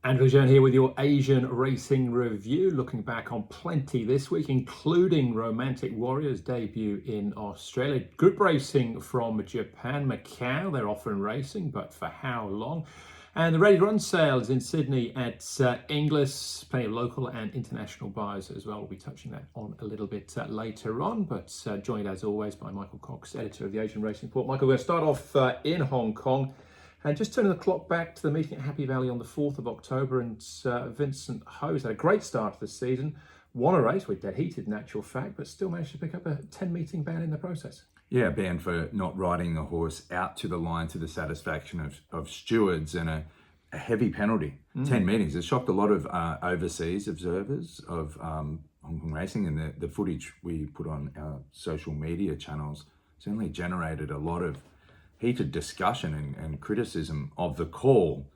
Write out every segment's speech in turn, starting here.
Andrew Jeune here with your Asian racing review, looking back on plenty this week, including Romantic Warrior's debut in Australia, group racing from Japan, Macau, they're often racing, but for how long? And the Ready2Run sales in Sydney at Inglis, plenty of local and international buyers as well. We'll be touching that on a little bit later on, but joined as always by Michael Cox, editor of the Asian Racing Report. Michael, we're going to start off in Hong Kong. And just turning the clock back to the meeting at Happy Valley on the 4th of October, and Vincent Ho had a great start to the season, won a race, with dead heated in actual fact, but still managed to pick up a 10-meeting ban in the process. Yeah, ban for not riding the horse out to the line to the satisfaction of stewards, and a heavy penalty, 10 meetings. It shocked a lot of overseas observers of Hong Kong racing, and the footage we put on our social media channels certainly generated a lot of heated discussion and criticism of the call.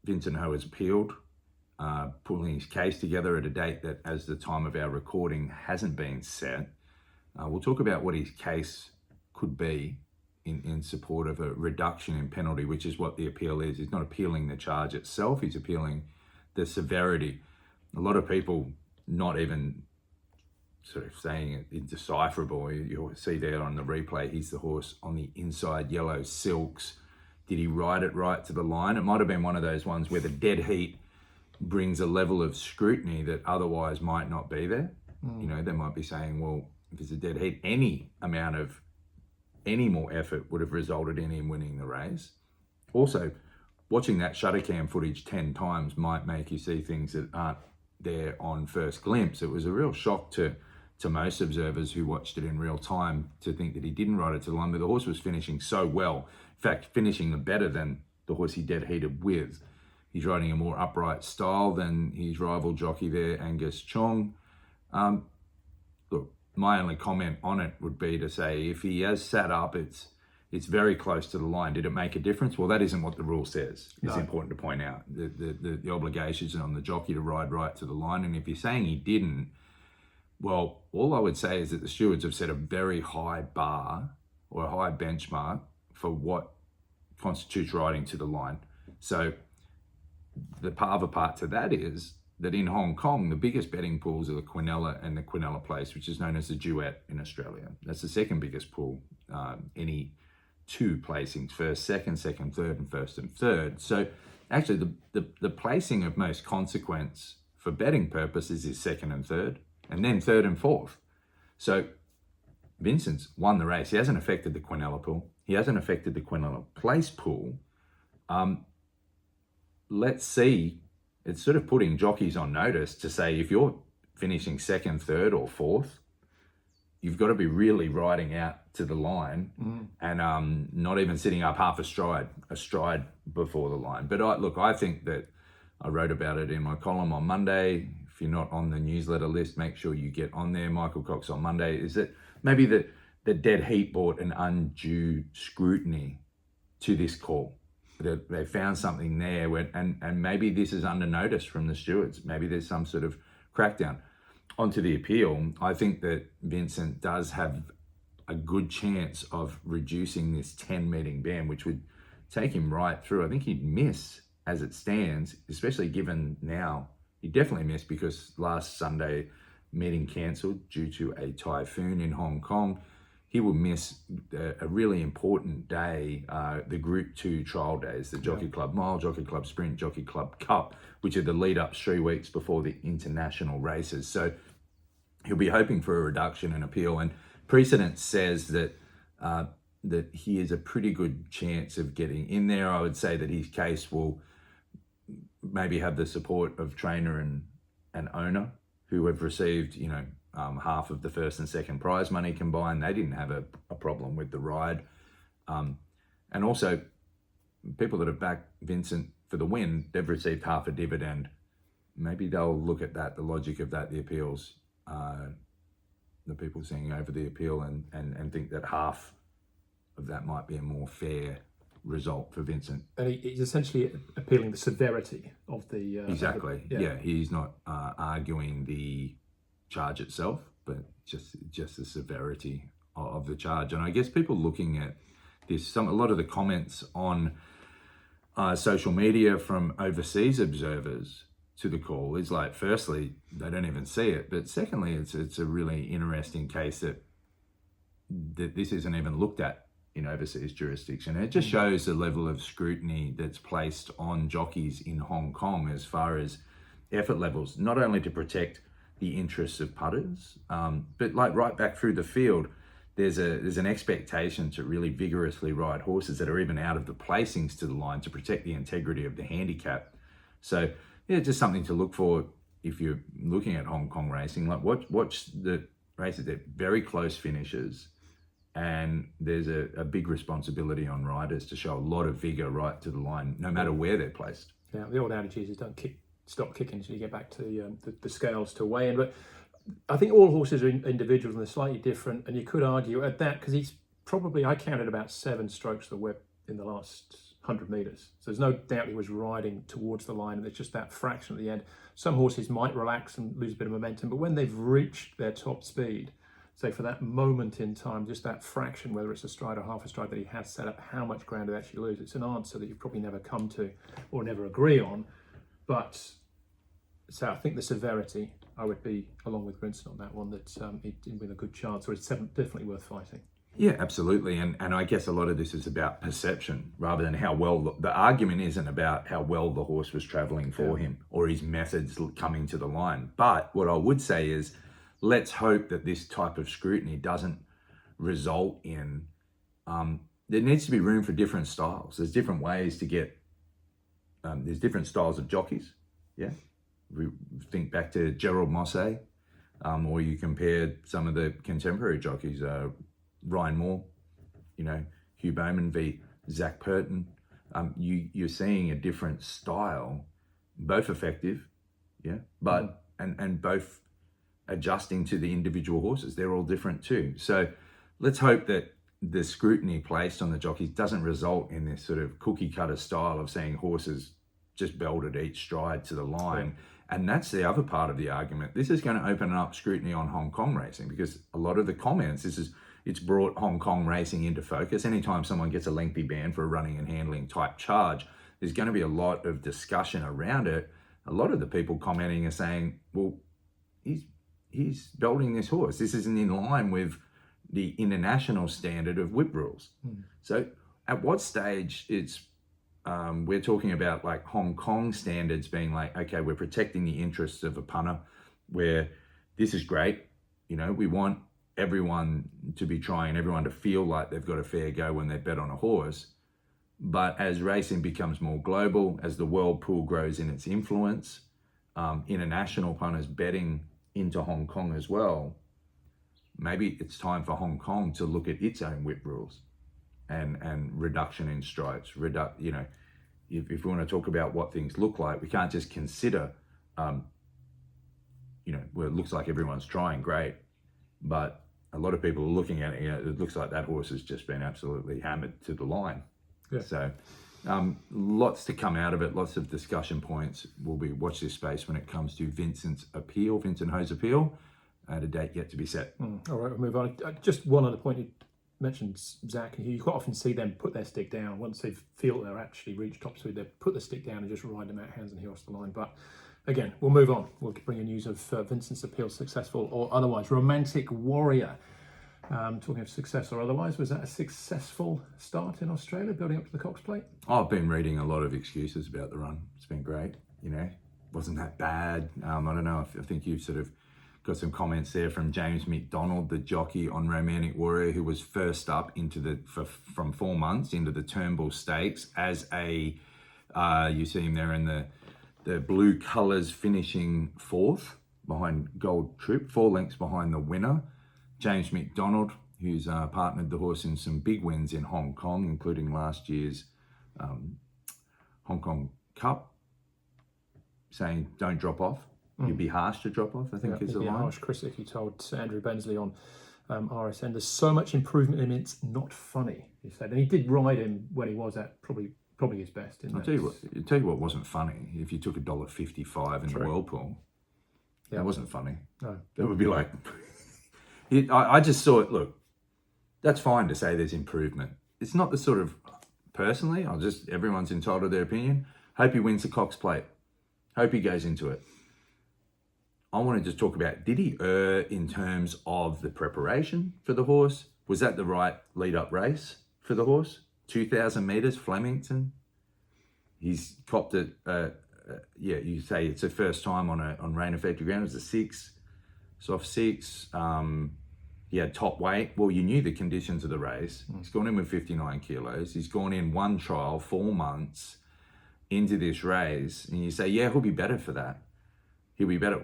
Vincent Ho has appealed, pulling his case together at a date that, as the time of our recording, hasn't been set. We'll talk about what his case could be in support of a reduction in penalty, which is what the appeal is. He's not appealing the charge itself, he's appealing the severity. A lot of people not even sort of saying it indecipherable. You'll see there on the replay, he's the horse on the inside, yellow silks. Did he ride it right to the line? It might have been one of those ones where the dead heat brings a level of scrutiny that otherwise might not be there. You know, they might be saying, well, if it's a dead heat, any amount of any more effort would have resulted in him winning the race. Also, watching that shutter cam footage 10 times might make you see things that aren't there on first glimpse. It was a real shock to most observers who watched it in real time to think that he didn't ride it to the line, but the horse was finishing so well. In fact, finishing better than the horse he dead heated with. He's riding a more upright style than his rival jockey there, Angus Chong. Look, my only comment on it would be to say, if he has sat up, it's very close to the line. Did it make a difference? Well, that isn't what the rule says. It's important to point out. The obligations are on the jockey to ride right to the line. And if you're saying he didn't, well, all I would say is that the stewards have set a very high bar or a high benchmark for what constitutes riding to the line. So the other part to that is that in Hong Kong, the biggest betting pools are the Quinella and the Quinella Place, which is known as the Duet in Australia. That's the second biggest pool. Any two placings, first, second, third, and first and third. So actually the placing of most consequence for betting purposes is second and third, and then third and fourth. So Vincent's won the race. He hasn't affected the Quinella pool. He hasn't affected the Quinella Place pool. Let's see, it's sort of putting jockeys on notice to say, if you're finishing second, third, or fourth, you've got to be really riding out to the line and not even sitting up half a stride before the line. But I think that I wrote about it in my column on Monday. If you're not on the newsletter list, make sure you get on there. Michael Cox on Monday. Is that maybe the dead heat brought an undue scrutiny to this call? That they found something there and maybe this is under notice from the stewards. Maybe there's some sort of crackdown. Onto the appeal, I think that Vincent does have a good chance of reducing this 10-meeting ban, which would take him right through. I think he'd miss as it stands, especially given now. He'd definitely miss because last Sunday meeting cancelled due to a typhoon in Hong Kong. He will miss a really important day, the Group 2 trial days, the Jockey Club Mile, Jockey Club Sprint, Jockey Club Cup, which are the lead-ups 3 weeks before the international races. So he'll be hoping for a reduction in appeal. And precedent says that that he has a pretty good chance of getting in there. I would say that his case will maybe have the support of trainer and owner, who have received, half of the first and second prize money combined. They didn't have a problem with the ride. And also, people that have backed Vincent for the win, they've received half a dividend. Maybe they'll look at that, the logic of that, the appeals, the people seeing over the appeal and think that half of that might be a more fair result for Vincent. And he's essentially appealing the severity of the... Exactly, yeah. He's not arguing the charge itself, but just the severity of the charge. And I guess people looking at this, a lot of the comments on social media from overseas observers to the call is like, firstly, they don't even see it, but secondly, it's a really interesting case that this isn't even looked at in overseas jurisdiction. It just shows the level of scrutiny that's placed on jockeys in Hong Kong as far as effort levels, not only to protect the interests of putters, but like right back through the field, there's an expectation to really vigorously ride horses that are even out of the placings to the line to protect the integrity of the handicap. So yeah, just something to look for if you're looking at Hong Kong racing. Like watch the races, they're very close finishes, and there's a big responsibility on riders to show a lot of vigor right to the line, no matter where they're placed. Yeah, the old adage is stop kicking until you get back to the scales to weigh in. But I think all horses are individuals and they're slightly different. And you could argue at that, because he's probably, I counted about 7 strokes of the whip in the last 100 metres. So there's no doubt he was riding towards the line, and it's just that fraction at the end. Some horses might relax and lose a bit of momentum, but when they've reached their top speed, say for that moment in time, just that fraction, whether it's a stride or half a stride that he has set up, how much ground did he actually lose? It's an answer that you probably never come to or never agree on. But so I think the severity, I would be along with Vincent on that one, that it didn't win a good chance, or it's definitely worth fighting. Yeah, absolutely. And I guess a lot of this is about perception rather than how well, the argument isn't about how well the horse was traveling for him or his methods coming to the line. But what I would say is, let's hope that this type of scrutiny doesn't result in, there needs to be room for different styles. There's different ways to get, there's different styles of jockeys. Yeah. We think back to Gerald Mosse, or you compare some of the contemporary jockeys, Ryan Moore, Hugh Bowman v. Zach Purton. You're seeing a different style, both effective, but and both adjusting to the individual horses. They're all different too. So let's hope that the scrutiny placed on the jockeys doesn't result in this sort of cookie cutter style of saying horses just belted each stride to the line. And that's the other part of the argument. This is going to open up scrutiny on Hong Kong racing, because a lot of the comments, it's brought Hong Kong racing into focus. Anytime someone gets a lengthy ban for a running and handling type charge, there's going to be a lot of discussion around it. A lot of the people commenting are saying, well, he's belting this horse. This isn't in line with the international standard of whip rules. So at what stage we're talking about like Hong Kong standards being like, okay, we're protecting the interests of a punter, where this is great. We want everyone to be trying, everyone to feel like they've got a fair go when they bet on a horse. But as racing becomes more global, as the world pool grows in its influence, international punters betting into Hong Kong as well, maybe it's time for Hong Kong to look at its own whip rules and reduction in strides. If we want to talk about what things look like, we can't just consider, where it looks like everyone's trying, great, but a lot of people are looking at it, it looks like that horse has just been absolutely hammered to the line. Yeah. So lots to come out of it, lots of discussion points. Watch this space when it comes to Vincent Ho's appeal, at a date yet to be set. All right, we'll move on. Just one other point. You mentioned Zach and Hugh. You quite often see them put their stick down once they feel they're actually reached top speed. They put the stick down and just ride them out hands and heels to the line. But again, we'll move on. We'll bring you news of Vincent's appeal, successful or otherwise. Romantic Warrior. Talking of success or otherwise, was that a successful start in Australia, building up to the Cox Plate? I've been reading a lot of excuses about the run. It's been great. Wasn't that bad. I don't know. I think you've sort of got some comments there from James McDonald, the jockey on Romantic Warrior, who was first up from 4 months into the Turnbull Stakes as you see him there in the blue colours, finishing 4th behind Gold Trip, 4 lengths behind the winner. James McDonald, who's partnered the horse in some big wins in Hong Kong, including last year's Hong Kong Cup, saying don't drop off. You'd be harsh to drop off, I think is the line. Harsh critic, he told Andrew Bensley on RSN, there's so much improvement in him, it's not funny, he said. And he did ride him when he was at probably his best. I'll tell you what wasn't funny. If you took $1.55 in the whirlpool, that wasn't funny. No. It would be like, I just saw it, look, that's fine to say there's improvement. It's not the sort of personally, everyone's entitled to their opinion. Hope he wins the Cox Plate. Hope he goes into it. I want to just talk about, did he err in terms of the preparation for the horse? Was that the right lead-up race for the horse? 2,000 metres, Flemington. He's copped it, you say it's the first time on rain-affected ground. It was a 6, soft 6. He had top weight. Well, you knew the conditions of the race. He's gone in with 59 kilos. He's gone in one trial, 4 months into this race. And you say, yeah, he'll be better for that. He'll be better.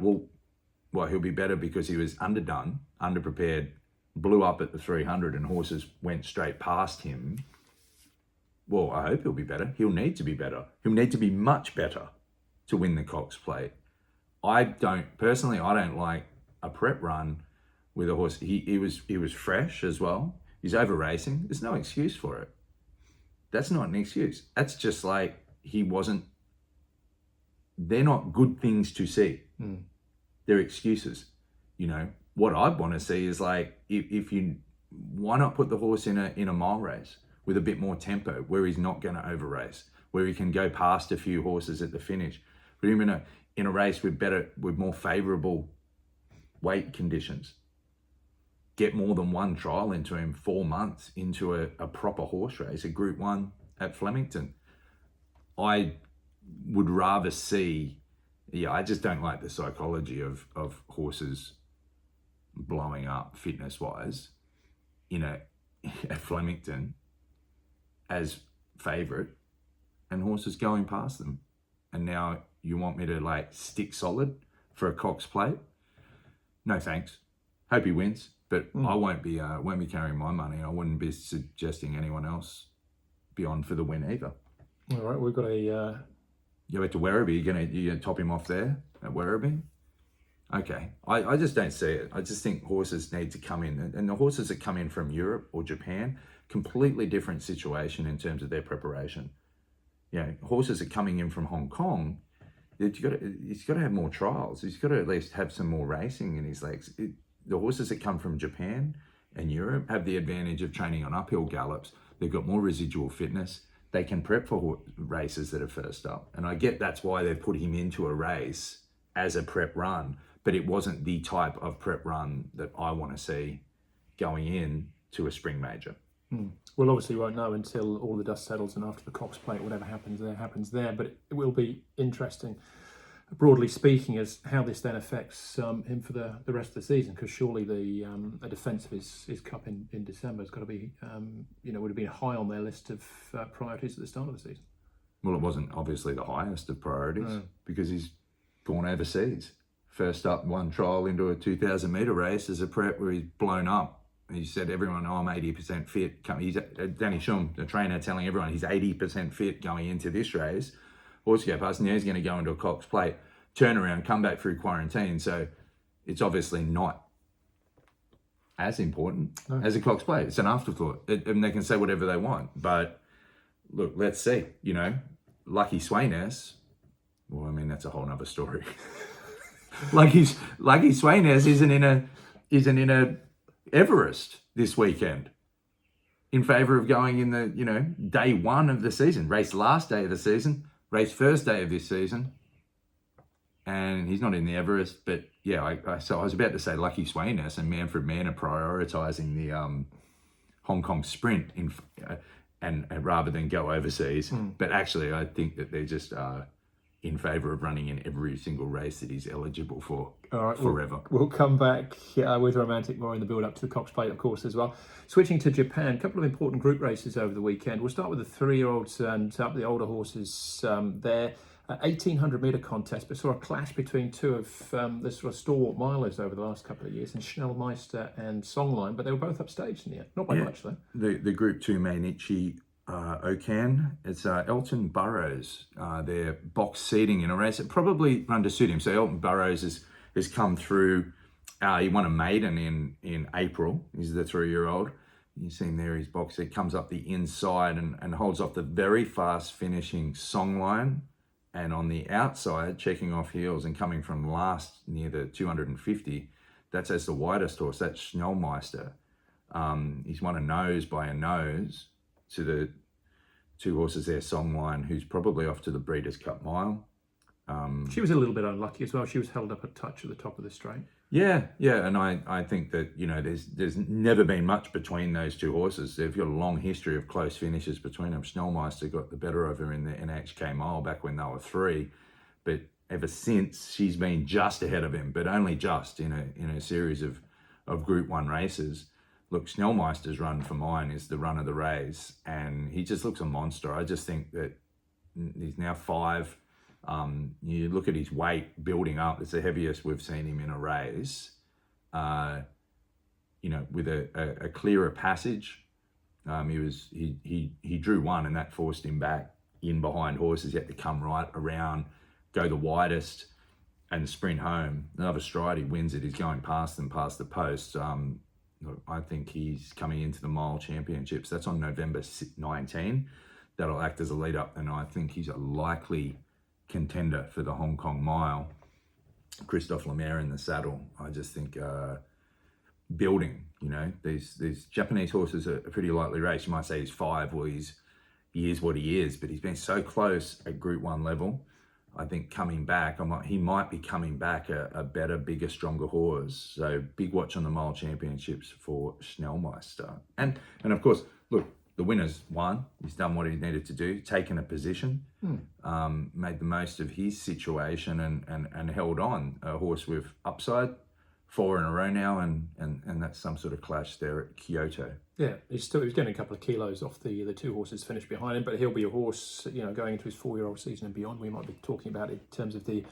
Well, he'll be better because he was underdone, underprepared, blew up at the 300 and horses went straight past him. Well, I hope he'll be better. He'll need to be better. He'll need to be much better to win the Cox Plate. I don't like a prep run with a horse. He was fresh as well. He's over racing. There's no excuse for it. That's not an excuse. That's just like they're not good things to see. They're excuses. What I'd want to see is like, why not put the horse in a mile race with a bit more tempo where he's not going to over race, where he can go past a few horses at the finish. Put him in a race with more favourable weight conditions. Get more than one trial into him, 4 months into a proper horse race, a Group 1 at Flemington. I would rather see, I just don't like the psychology of horses blowing up fitness-wise at Flemington as favourite and horses going past them. And now you want me to like stick solid for a Cox Plate? No thanks. Hope he wins, but I won't be carrying my money. I wouldn't be suggesting anyone else be on for the win either. All right, we've got a... Go back to Werribee. You're gonna top him off there at Werribee? Okay. I just don't see it. I just think horses need to come in. And the horses that come in from Europe or Japan, completely different situation in terms of their preparation. Horses are coming in from Hong Kong. He's got to have more trials. He's got to at least have some more racing in his legs. The horses that come from Japan and Europe have the advantage of training on uphill gallops. They've got more residual fitness. They can prep for races that are first up. And I get that's why they've put him into a race as a prep run, but it wasn't the type of prep run that I want to see going in to a spring major. Well, obviously we won't know until all the dust settles and after the Cox Plate, whatever happens there. But it will be interesting, broadly speaking, as how this then affects him for the rest of the season, because surely the defence of his cup in December has got to be, would have been high on their list of priorities at the start of the season. Well, it wasn't obviously the highest of priorities because he's gone overseas. First up, one trial into a 2,000 metre race as a prep where he's blown up. He said, everyone, I'm 80% fit. Danny Jeune, the trainer, telling everyone he's 80% fit going into this race. Horse go past, now he's going to go into a Cox Plate, turn around, come back through quarantine. So it's obviously not as important as a Cox Plate. It's an afterthought. And they can say whatever they want. But look, let's see. Lucky Sweynesse, well, I mean, that's a whole nother story. Lucky Sweynesse isn't in a Everest this weekend in favour of going in the, day one of the season, race last day of the season, race first day of this season. And he's not in the Everest, but so I was about to say Lucky Sweynesse and Manfred Mann are prioritising the Hong Kong sprint and rather than go overseas. But actually, I think that they're just in favour of running in every single race that he's eligible for forever. We'll come back with Romantic more in the build-up to the Cox Plate, of course, as well. Switching to Japan, a couple of important group races over the weekend. We'll start with the 3-year-olds and up the older horses there. 1,800 metre contest, but saw a clash between two of the sort of stalwart milers over the last couple of years, in Schnell Meister and Songline, but they were both upstaged in the end. Not by much, though. The Group 2 Mainichi Okan, it's Elton Burrows. They're box seating in a race that probably run to suit him. So Elton Burrows has come through. He won a maiden in April. He's the 3-year-old. You see him there, his box seat comes up the inside and holds off the very fast finishing Songline. And on the outside, checking off heels and coming from last near the 250, that's as the widest horse. That's Schnell Meister. He's won a nose by a nose to two horses there, Songwine, who's probably off to the Breeders' Cup Mile. She was a little bit unlucky as well. She was held up a touch at the top of the straight. Yeah, and I think that, you know, there's never been much between those two horses. They've got a long history of close finishes between them. Schnell Meister got the better of her in the NHK Mile back when they were 3, but ever since she's been just ahead of him, but only just in a series of Group 1 races. Look, Schnell Meister's run for mine is the run of the race, and he just looks a monster. I just think that he's now 5. You look at his weight building up, it's the heaviest we've seen him in a race, you know, with a clearer passage. He drew 1, and that forced him back in behind horses. He had to come right around, go the widest, and sprint home. Another stride, he wins it. He's going past them, past the post. I think he's coming into the Mile Championships. That's on November 19. That'll act as a lead up, and I think he's a likely contender for the Hong Kong Mile. Christophe Lemaire in the saddle. I just think building, you know, these Japanese horses are pretty lightly raced. You might say he's 5, or he is what he is, but he's been so close at Group 1 level. I think coming back, he might be coming back a better, bigger, stronger horse. So big watch on the Mile Championships for Schnell Meister. And of course, look, the winner's won. He's done what he needed to do, taken a position, made the most of his situation, and held on. A horse with upside, 4 in a row now, and that's some sort of clash there at Kyoto. Yeah, he's getting a couple of kilos off the 2 horses finished behind him, but he'll be a horse, you know, going into his 4-year-old season and beyond. We might be talking about it in terms of the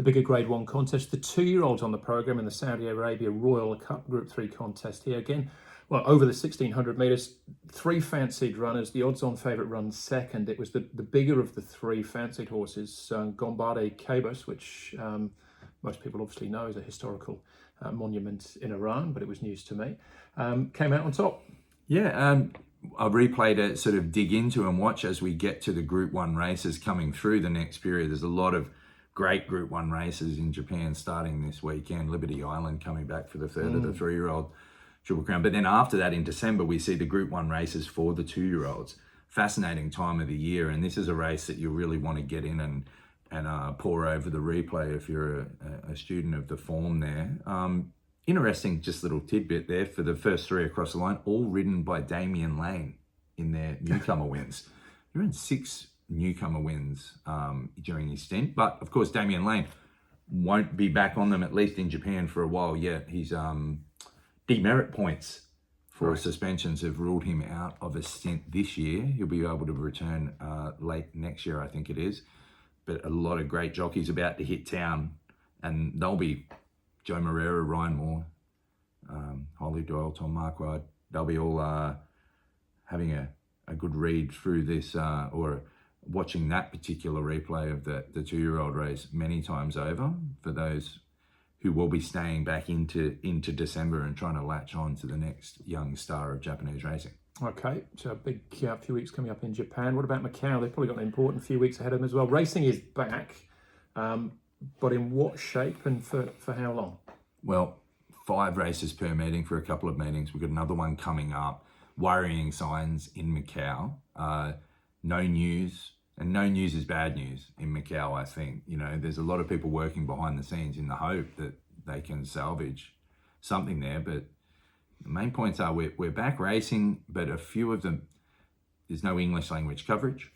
bigger Grade 1 contest. The 2-year-olds on the programme in the Saudi Arabia Royal Cup Group 3 contest here again. Well, over the 1,600 metres, 3 fancied runners. The odds-on favourite runs second. It was the bigger of the 3 fancied horses, Gonbade Qabus, which most people obviously know is a historical monument in Iran, but it was news to me, came out on top. Yeah, I've replayed it, sort of dig into and watch as we get to the Group 1 races coming through the next period. There's a lot of great Group 1 races in Japan starting this weekend. Liberty Island coming back for the third of the 3-year-old Triple Crown. But then after that, in December, we see the Group 1 races for the 2-year-olds. Fascinating time of the year, and this is a race that you really want to get in and pour over the replay if you're a student of the form there. Interesting, just little tidbit there for the first 3 across the line, all ridden by Damian Lane in their newcomer wins. He ran 6 newcomer wins during his stint, but of course Damian Lane won't be back on them, at least in Japan, for a while yet. His demerit points for suspensions have ruled him out of a stint this year. He'll be able to return late next year, I think it is. But a lot of great jockeys about to hit town, and they'll be Joe Moreira, Ryan Moore, Holly Doyle, Tom Marquardt. They'll be all having a good read through this or watching that particular replay of the 2-year-old race many times over, for those who will be staying back into December and trying to latch on to the next young star of Japanese racing. Okay, so a big few weeks coming up in Japan. What about Macau? They've probably got an important few weeks ahead of them as well. Racing is back, but in what shape and for how long? Well, 5 races per meeting for a couple of meetings. We've got another one coming up. Worrying signs in Macau. No news, and no news is bad news in Macau, I think. You know, there's a lot of people working behind the scenes in the hope that they can salvage something there, but the main points are we're back racing, but a few of them, there's no English language coverage,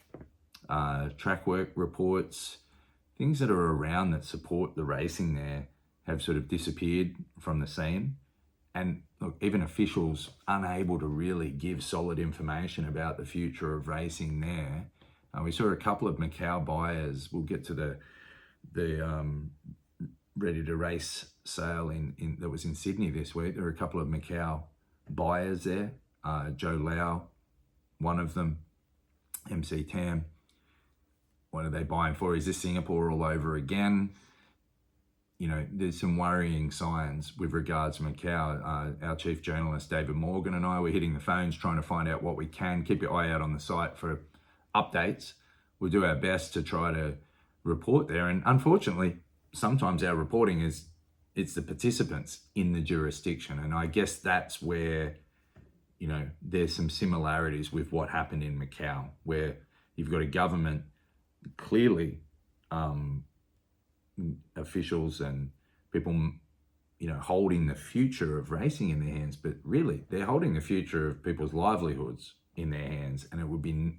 track work reports, things that are around that support the racing there have sort of disappeared from the scene. And look, even officials unable to really give solid information about the future of racing there. We saw a couple of Macau buyers. We'll get to the Ready2Race Sale that was in Sydney this week. There were a couple of Macau buyers there. Joe Lau, one of them, MC Tam. What are they buying for? Is this Singapore all over again? You know, there's some worrying signs with regards to Macau. Our chief journalist, David Morgan, and I were hitting the phones trying to find out what we can. Keep your eye out on the site for updates. We'll do our best to try to report there. And unfortunately, sometimes our reporting it's the participants in the jurisdiction. And I guess that's where, you know, there's some similarities with what happened in Macau, where you've got a government clearly, officials and people, holding the future of racing in their hands, but really they're holding the future of people's livelihoods in their hands. And it would be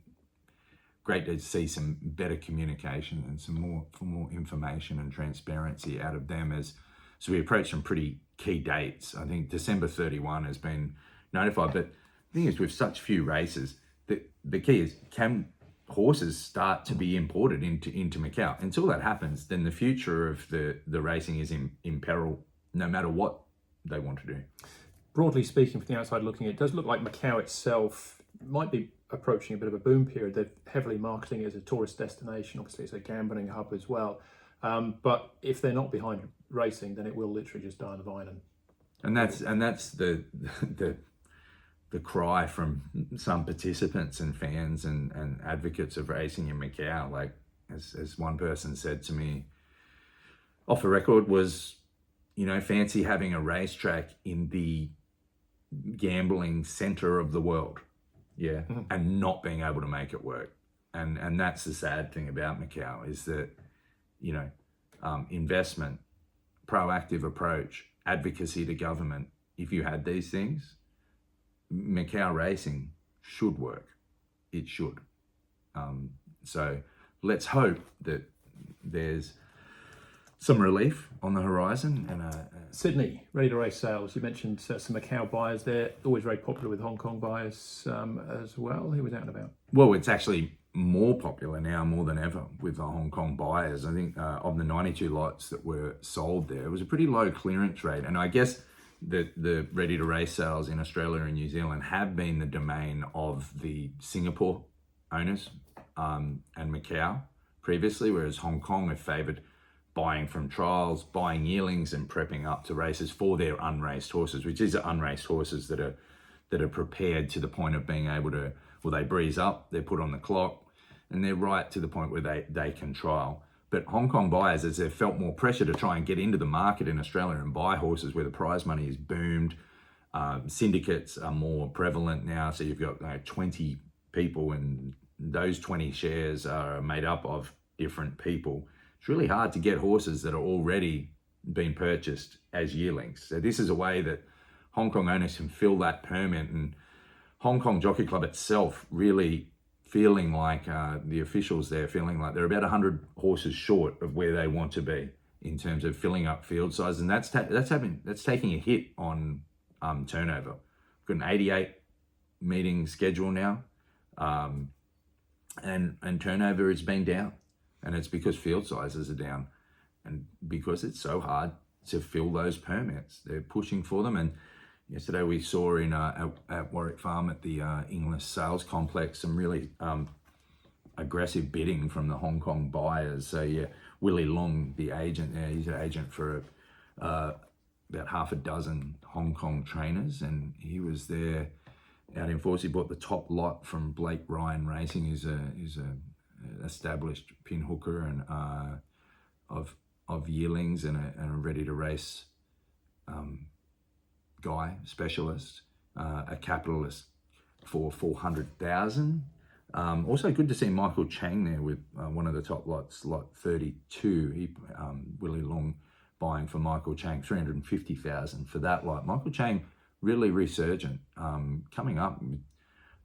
great to see some better communication and some more information and transparency out of them so we approach some pretty key dates. I think December 31 has been notified, but the thing is, with such few races, the key is, can horses start to be imported into Macau? Until that happens, then the future of the racing is in peril, no matter what they want to do. Broadly speaking, from the outside looking, it does look like Macau itself might be approaching a bit of a boom period. They're heavily marketing it as a tourist destination. Obviously, it's a gambling hub as well. But if they're not behind racing, then it will literally just die on the vine. And that's the cry from some participants and fans and advocates of racing in Macau. Like, as one person said to me off the record, was, fancy having a racetrack in the gambling center of the world, and not being able to make it work. And that's the sad thing about Macau, is that, investment, proactive approach, advocacy to government, if you had these things, Macau racing should work. It should. So let's hope that there's some relief on the horizon. And Sydney Ready2Race Sales. You mentioned some Macau buyers there. Always very popular with Hong Kong buyers as well. He was out and about. Well, it's actually more popular now, more than ever, with the Hong Kong buyers. I think of the 92 lots that were sold there, it was a pretty low clearance rate. And I guess the Ready2Race sales in Australia and New Zealand have been the domain of the Singapore owners and Macau previously, whereas Hong Kong have favoured buying from trials, buying yearlings and prepping up to races for their unraced horses, which is unraced horses that are prepared to the point of being able to, well, they breeze up, they're put on the clock, and they're right to the point where they can trial. But Hong Kong buyers, as they've felt more pressure to try and get into the market in Australia and buy horses where the prize money is boomed, syndicates are more prevalent now. So you've got 20 people, and those 20 shares are made up of different people. It's really hard to get horses that are already being purchased as yearlings. So this is a way that Hong Kong owners can fill that permit, and Hong Kong Jockey Club itself really feeling like the officials there feeling like they're about 100 horses short of where they want to be in terms of filling up field size, and that's taking a hit on turnover. We've got an 88 meeting schedule now, and turnover has been down, and it's because field sizes are down, and because it's so hard to fill those permits, they're pushing for them. And yesterday we saw at Warwick Farm at the Inglis Sales Complex some really aggressive bidding from the Hong Kong buyers. So yeah, Willie Long, the agent there, he's an agent for about half a dozen Hong Kong trainers, and he was there out in force. He bought the top lot from Blake Ryan Racing, who's a established pinhooker and of yearlings and a Ready2Race guy, specialist, a capitalist for 400,000. Also good to see Michael Chang there with one of the top lots, lot 32. He Willie Long buying for Michael Chang 350,000 for that lot. Michael Chang really resurgent, coming up, I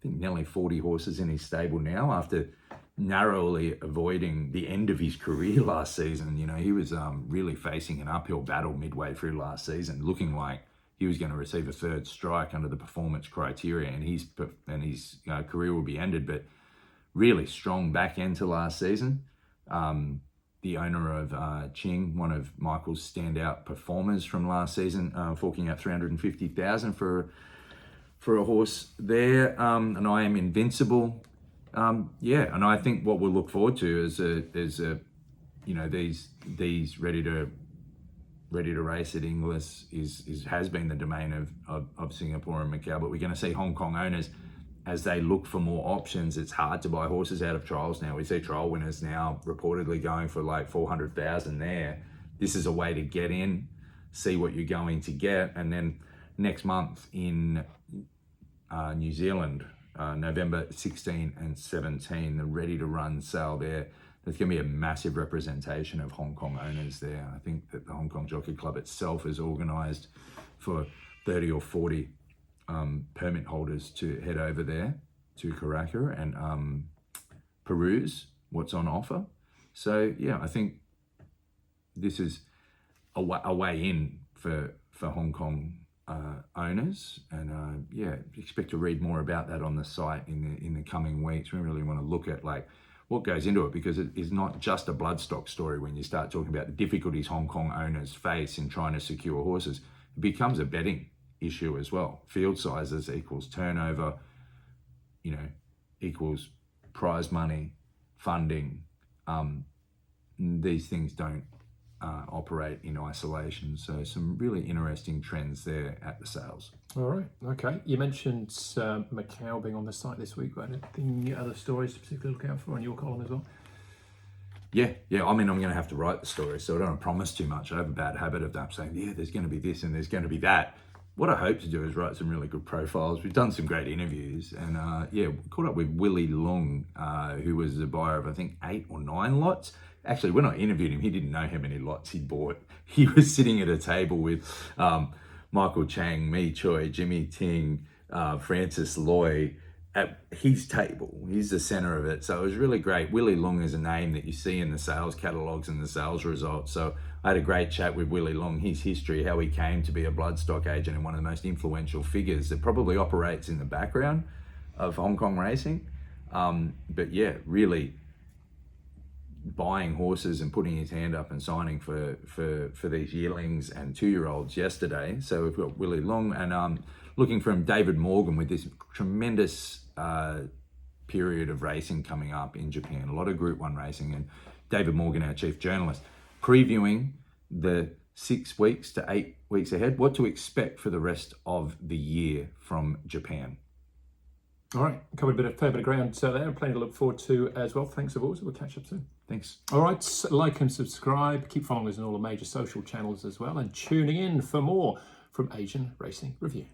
think nearly 40 horses in his stable now after narrowly avoiding the end of his career last season. He was really facing an uphill battle midway through last season, looking like he was going to receive a third strike under the performance criteria, and his career will be ended. But really strong back end to last season. The owner of Ching, one of Michael's standout performers from last season, forking out 350,000 for a horse there. And I Am Invincible. And I think what we'll look forward to is these ready to race at Inglis has been the domain of Singapore and Macau, but we're going to see Hong Kong owners, as they look for more options. It's hard to buy horses out of trials now. We see trial winners now reportedly going for like 400,000 there. This is a way to get in, see what you're going to get, and then next month in New Zealand, November 16 and 17, the Ready to Run sale there. There's going to be a massive representation of Hong Kong owners there. I think that the Hong Kong Jockey Club itself is organised for 30 or 40 permit holders to head over there to Karaka and peruse what's on offer. So yeah, I think this is a way in for Hong Kong owners, and yeah, expect to read more about that on the site in the coming weeks. We really want to look at like what goes into it, because it is not just a bloodstock story. When you start talking about the difficulties Hong Kong owners face in trying to secure horses, it becomes a betting issue as well. Field sizes equals turnover, equals prize money, funding. These things don't operate in isolation. So some really interesting trends there at the sales. All right. Okay. You mentioned Macau being on the site this week. But anything other stories to particularly look out for on your column as well? Yeah. I mean, I'm going to have to write the story, so I don't want to promise too much. I have a bad habit of that, saying, yeah, there's going to be this and there's going to be that. What I hope to do is write some really good profiles. We've done some great interviews, and caught up with Willie Long, who was the buyer of, I think, 8 or 9 lots. Actually, when I interviewed him, he didn't know how many lots he bought. He was sitting at a table with Michael Chang, Mi Choi, Jimmy Ting, Francis Loy at his table. He's the center of it. So it was really great. Willie Long is a name that you see in the sales catalogs and the sales results. So I had a great chat with Willie Long, his history, how he came to be a bloodstock agent and one of the most influential figures that probably operates in the background of Hong Kong racing. But yeah, really buying horses and putting his hand up and signing for these yearlings and 2-year-olds yesterday. So we've got Willie Long, and looking from David Morgan with this tremendous period of racing coming up in Japan, a lot of Group 1 racing, and David Morgan, our chief journalist, previewing the 6 weeks to 8 weeks ahead, what to expect for the rest of the year from Japan. All right, covered a fair bit of ground there, and plenty to look forward to as well. Thanks, of course. We'll catch up soon. Thanks. All right, like and subscribe. Keep following us on all the major social channels as well, and tuning in for more from Asian Racing Review.